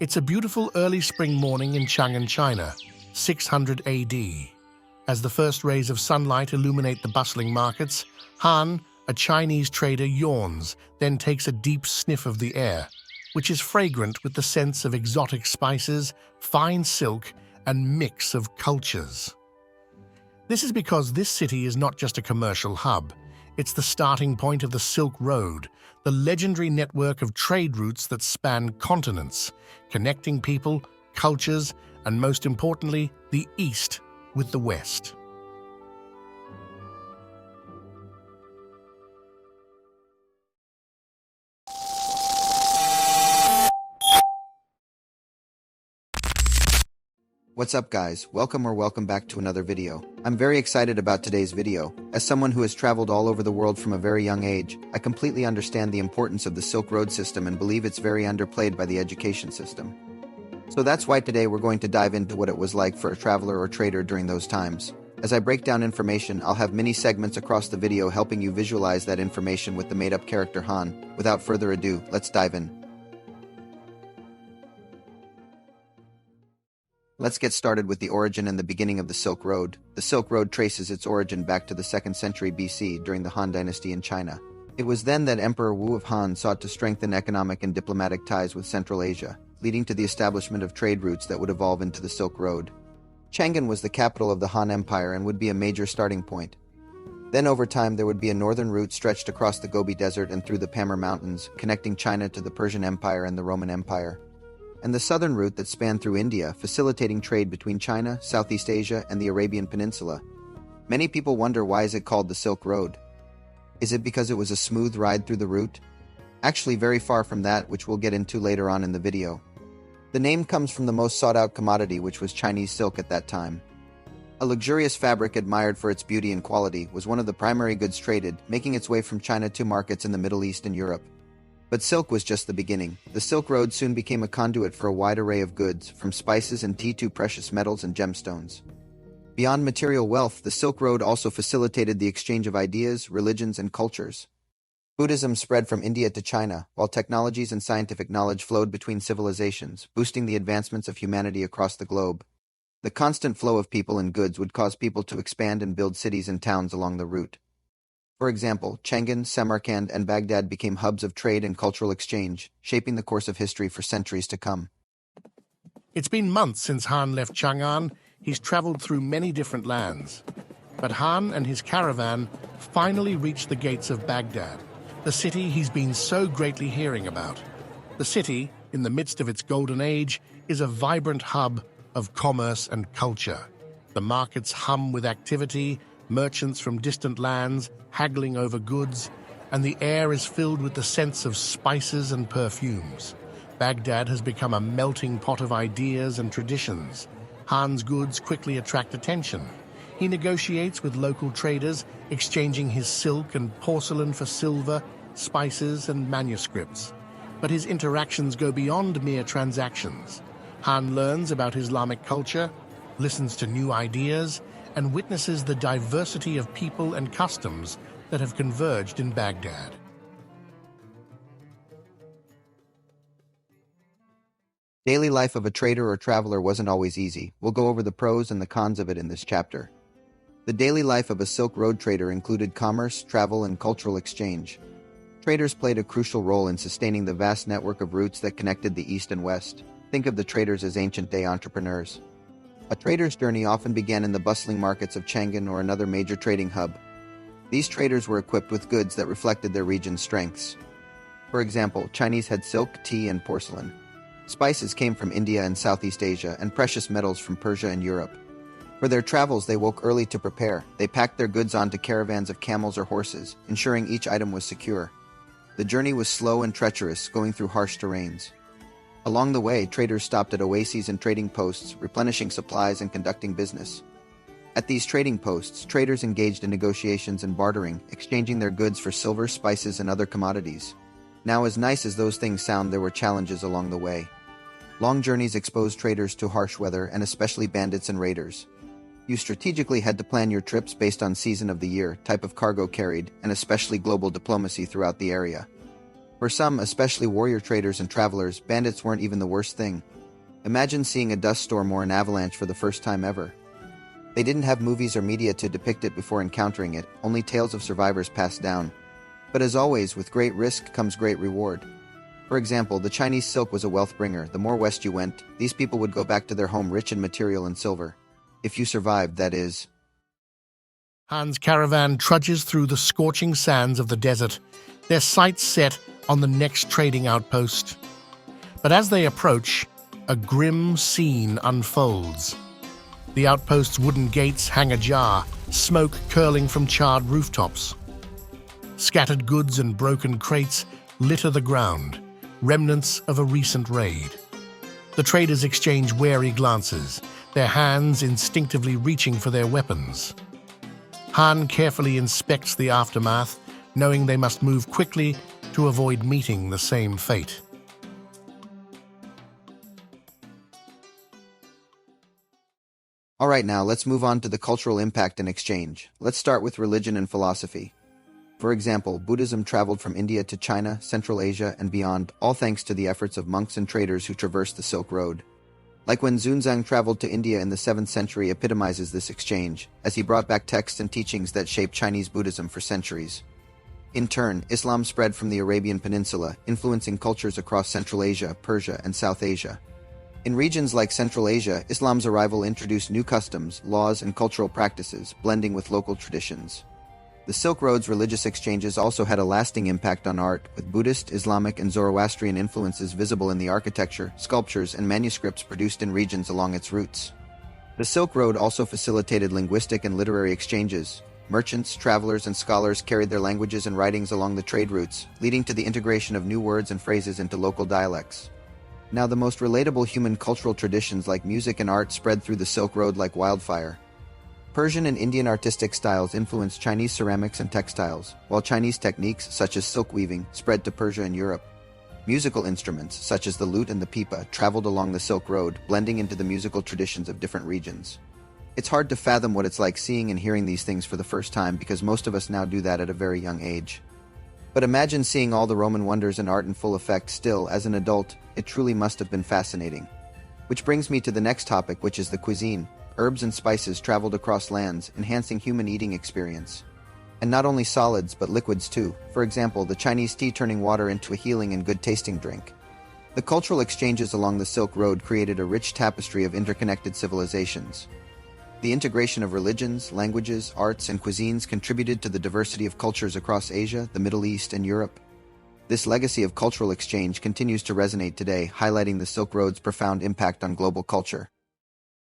It's a beautiful early spring morning in Chang'an, China, 600 AD. As the first rays of sunlight illuminate the bustling markets, Han, a Chinese trader, yawns, then takes a deep sniff of the air, which is fragrant with the scents of exotic spices, fine silk, and mix of cultures. This is because this city is not just a commercial hub. It's the starting point of the Silk Road, the legendary network of trade routes that span continents, connecting people, cultures, and most importantly, the East with the West. What's up guys, welcome back to another video. I'm very excited about today's video. As someone who has traveled all over the world from a very young age, I completely understand the importance of the Silk Road system and believe it's very underplayed by the education system. So that's why today we're going to dive into what it was like for a traveler or trader during those times. As I break down information, I'll have many segments across the video helping you visualize that information with the made-up character Han. Without further ado, let's dive in. Let's get started with the origin and the beginning of the Silk Road. The Silk Road traces its origin back to the 2nd century BC during the Han Dynasty in China. It was then that Emperor Wu of Han sought to strengthen economic and diplomatic ties with Central Asia, leading to the establishment of trade routes that would evolve into the Silk Road. Chang'an was the capital of the Han Empire and would be a major starting point. Then over time there would be a northern route stretched across the Gobi Desert and through the Pamir Mountains, connecting China to the Persian Empire and the Roman Empire, and the southern route that spanned through India, facilitating trade between China, Southeast Asia, and the Arabian Peninsula. Many people wonder, why is it called the Silk Road? Is it because it was a smooth ride through the route? Actually, very far from that, which we'll get into later on in the video. The name comes from the most sought-out commodity, which was Chinese silk at that time. A luxurious fabric admired for its beauty and quality was one of the primary goods traded, making its way from China to markets in the Middle East and Europe. But silk was just the beginning. The Silk Road soon became a conduit for a wide array of goods, from spices and tea to precious metals and gemstones. Beyond material wealth, the Silk Road also facilitated the exchange of ideas, religions, and cultures. Buddhism spread from India to China, while technologies and scientific knowledge flowed between civilizations, boosting the advancements of humanity across the globe. The constant flow of people and goods would cause people to expand and build cities and towns along the route. For example, Chang'an, Samarkand, and Baghdad became hubs of trade and cultural exchange, shaping the course of history for centuries to come. It's been months since Han left Chang'an. He's traveled through many different lands. But Han and his caravan finally reached the gates of Baghdad, the city he's been so greatly hearing about. The city, in the midst of its golden age, is a vibrant hub of commerce and culture. The markets hum with activity, merchants from distant lands haggling over goods, and the air is filled with the scents of spices and perfumes. Baghdad has become a melting pot of ideas and traditions. Han's goods quickly attract attention. He negotiates with local traders, exchanging his silk and porcelain for silver, spices, and manuscripts. But his interactions go beyond mere transactions. Han learns about Islamic culture, listens to new ideas, and witnesses the diversity of people and customs that have converged in Baghdad. Daily life of a trader or traveler wasn't always easy. We'll go over the pros and the cons of it in this chapter. The daily life of a Silk Road trader included commerce, travel, and cultural exchange. Traders played a crucial role in sustaining the vast network of routes that connected the East and West. Think of the traders as ancient-day entrepreneurs. A trader's journey often began in the bustling markets of Chang'an or another major trading hub. These traders were equipped with goods that reflected their region's strengths. For example, Chinese had silk, tea, and porcelain. Spices came from India and Southeast Asia, and precious metals from Persia and Europe. For their travels, they woke early to prepare. They packed their goods onto caravans of camels or horses, ensuring each item was secure. The journey was slow and treacherous, going through harsh terrains. Along the way, traders stopped at oases and trading posts, replenishing supplies and conducting business. At these trading posts, traders engaged in negotiations and bartering, exchanging their goods for silver, spices, and other commodities. Now, as nice as those things sound, there were challenges along the way. Long journeys exposed traders to harsh weather, and especially bandits and raiders. You strategically had to plan your trips based on season of the year, type of cargo carried, and especially global diplomacy throughout the area. For some, especially warrior traders and travelers, bandits weren't even the worst thing. Imagine seeing a dust storm or an avalanche for the first time ever. They didn't have movies or media to depict it before encountering it, only tales of survivors passed down. But as always, with great risk comes great reward. For example, the Chinese silk was a wealth bringer. The more west you went, these people would go back to their home rich in material and silver. If you survived, that is. Han's caravan trudges through the scorching sands of the desert, their sights set on the next trading outpost. But as they approach, a grim scene unfolds. The outpost's wooden gates hang ajar, smoke curling from charred rooftops. Scattered goods and broken crates litter the ground, remnants of a recent raid. The traders exchange wary glances, their hands instinctively reaching for their weapons. Han carefully inspects the aftermath, knowing they must move quickly to avoid meeting the same fate. Alright, now let's move on to the cultural impact and exchange. Let's start with religion and philosophy. For example, Buddhism traveled from India to China, Central Asia, and beyond, all thanks to the efforts of monks and traders who traversed the Silk Road. Like when Xuanzang traveled to India in the 7th century epitomizes this exchange, as he brought back texts and teachings that shaped Chinese Buddhism for centuries. In turn, Islam spread from the Arabian Peninsula, influencing cultures across Central Asia, Persia, and South Asia. In regions like Central Asia, Islam's arrival introduced new customs, laws, and cultural practices, blending with local traditions. The Silk Road's religious exchanges also had a lasting impact on art, with Buddhist, Islamic, and Zoroastrian influences visible in the architecture, sculptures, and manuscripts produced in regions along its routes. The Silk Road also facilitated linguistic and literary exchanges. Merchants, travelers, and scholars carried their languages and writings along the trade routes, leading to the integration of new words and phrases into local dialects. Now, the most relatable human cultural traditions like music and art spread through the Silk Road like wildfire. Persian and Indian artistic styles influenced Chinese ceramics and textiles, while Chinese techniques, such as silk weaving, spread to Persia and Europe. Musical instruments, such as the lute and the pipa, traveled along the Silk Road, blending into the musical traditions of different regions. It's hard to fathom what it's like seeing and hearing these things for the first time because most of us now do that at a very young age. But imagine seeing all the Roman wonders and art in full effect still, as an adult, it truly must have been fascinating. Which brings me to the next topic, which is the cuisine. Herbs and spices traveled across lands, enhancing human eating experience. And not only solids, but liquids too. For example, the Chinese tea turning water into a healing and good-tasting drink. The cultural exchanges along the Silk Road created a rich tapestry of interconnected civilizations. The integration of religions, languages, arts, and cuisines contributed to the diversity of cultures across Asia, the Middle East, and Europe. This legacy of cultural exchange continues to resonate today, highlighting the Silk Road's profound impact on global culture.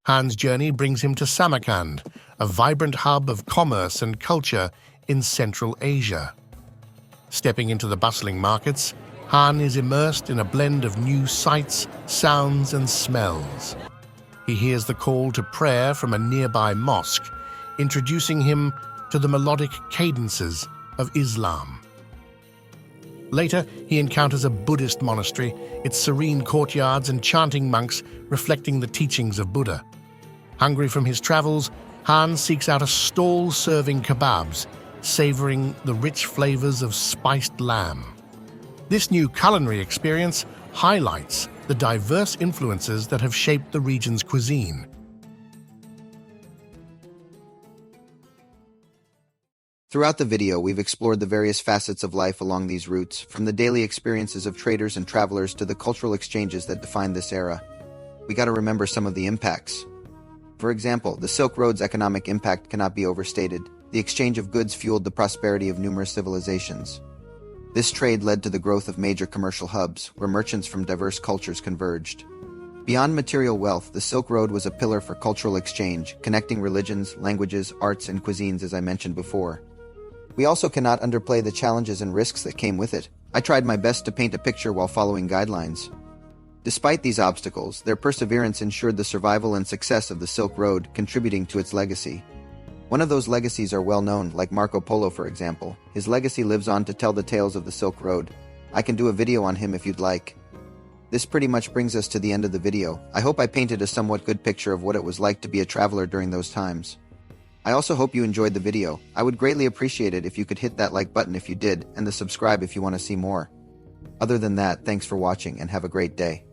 Han's journey brings him to Samarkand, a vibrant hub of commerce and culture in Central Asia. Stepping into the bustling markets, Han is immersed in a blend of new sights, sounds, and smells. He hears the call to prayer from a nearby mosque, introducing him to the melodic cadences of Islam. Later, he encounters a Buddhist monastery, its serene courtyards and chanting monks reflecting the teachings of Buddha. Hungry from his travels, Han seeks out a stall serving kebabs, savoring the rich flavors of spiced lamb. This new culinary experience highlights the diverse influences that have shaped the region's cuisine. Throughout the video, we've explored the various facets of life along these routes, from the daily experiences of traders and travelers to the cultural exchanges that define this era. We gotta remember some of the impacts. For example, the Silk Road's economic impact cannot be overstated. The exchange of goods fueled the prosperity of numerous civilizations. This trade led to the growth of major commercial hubs, where merchants from diverse cultures converged. Beyond material wealth, the Silk Road was a pillar for cultural exchange, connecting religions, languages, arts, and cuisines, as I mentioned before. We also cannot underplay the challenges and risks that came with it. I tried my best to paint a picture while following guidelines. Despite these obstacles, their perseverance ensured the survival and success of the Silk Road, contributing to its legacy. One of those legacies are well known, like Marco Polo, for example. His legacy lives on to tell the tales of the Silk Road. I can do a video on him if you'd like. This pretty much brings us to the end of the video. I hope I painted a somewhat good picture of what it was like to be a traveler during those times. I also hope you enjoyed the video. I would greatly appreciate it if you could hit that like button if you did, and the subscribe if you want to see more. Other than that, thanks for watching and have a great day.